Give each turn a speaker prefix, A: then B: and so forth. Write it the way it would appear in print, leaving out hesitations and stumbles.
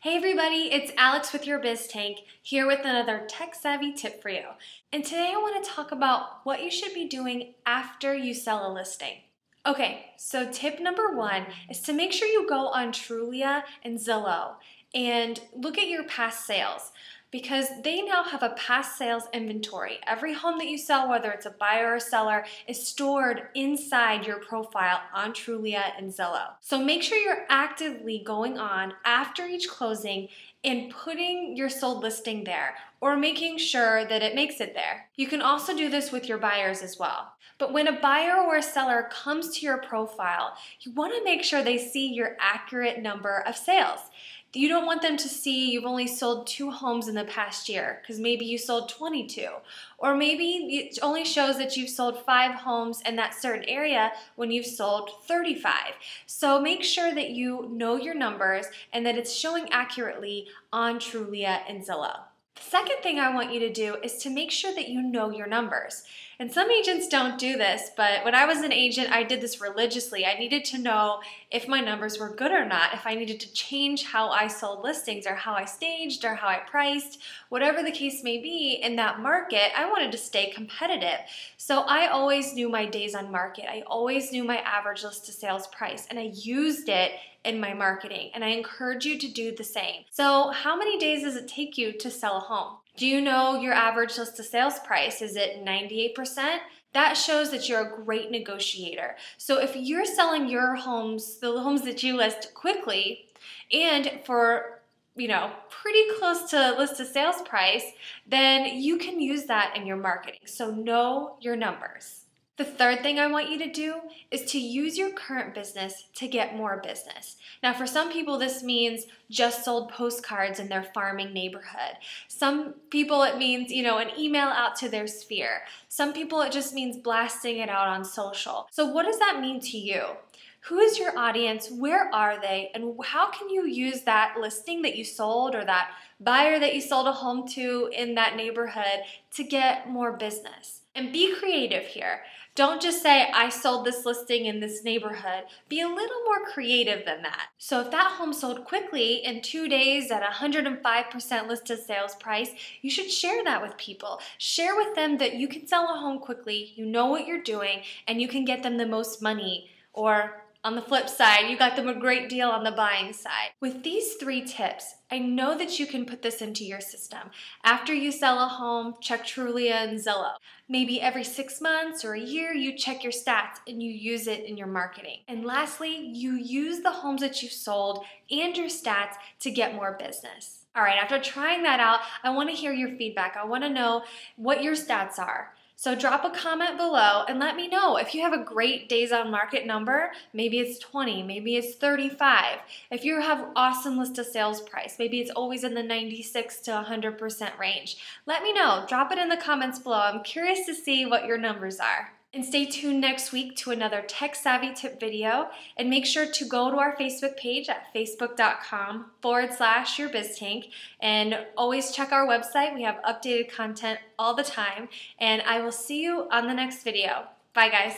A: Hey everybody, it's Alex with your Biz Tank here with another tech savvy tip for you. And today I want to talk about what you should be doing after you sell a listing. Okay, so tip number one is to make sure you go on Trulia and Zillow and look at your past sales, because they now have a past sales inventory. Every home that you sell, whether it's a buyer or seller, is stored inside your profile on Trulia and Zillow. So make sure you're actively going on after each closing and putting your sold listing there, or making sure that it makes it there. You can also do this with your buyers as well. But when a buyer or a seller comes to your profile, you want to make sure they see your accurate number of sales. You don't want them to see you've only sold 2 homes in the past year, because maybe you sold 22. Or maybe it only shows that you've sold 5 homes in that certain area when you've sold 35. So make sure that you know your numbers and that it's showing accurately on Trulia and Zillow. The second thing I want you to do is to make sure that you know your numbers. And some agents don't do this, but when I was an agent, I did this religiously. I needed to know if my numbers were good or not, if I needed to change how I sold listings or how I staged or how I priced, whatever the case may be in that market. I wanted to stay competitive. So I always knew my days on market. I always knew my average list to sales price, and I used it in my marketing, and I encourage you to do the same. So how many days does it take you to sell a home? Do you know your average list to sales price? Is it 98%? That shows that you're a great negotiator. So if you're selling your homes, the homes that you list quickly and for pretty close to list to sales price, then you can use that in your marketing. So know your numbers. The third thing I want you to do is to use your current business to get more business. Now, for some people, this means just sold postcards in their farming neighborhood. Some people, it means, an email out to their sphere. Some people, it just means blasting it out on social. So what does that mean to you? Who is your audience? Where are they? And how can you use that listing that you sold or that buyer that you sold a home to in that neighborhood to get more business? And be creative here. Don't just say, I sold this listing in this neighborhood. Be a little more creative than that. So if that home sold quickly in 2 days at 105% listed sales price, you should share that with people. Share with them that you can sell a home quickly, you know what you're doing, and you can get them the most money. Or on the flip side, you got them a great deal on the buying side. With these 3 tips, I know that you can put this into your system. After you sell a home, check Trulia and Zillow. Maybe every 6 months or a year, you check your stats and you use it in your marketing. And lastly, you use the homes that you've sold and your stats to get more business. All right, after trying that out, I want to hear your feedback. I want to know what your stats are. So drop a comment below and let me know if you have a great days on market number. Maybe it's 20, maybe it's 35. If you have awesome list to sales price, maybe it's always in the 96 to 100% range. Let me know. Drop it in the comments below. I'm curious to see what your numbers are. And stay tuned next week to another tech savvy tip video. And make sure to go to our Facebook page at facebook.com/yourbiztank. And always check our website. We have updated content all the time. And I will see you on the next video. Bye, guys.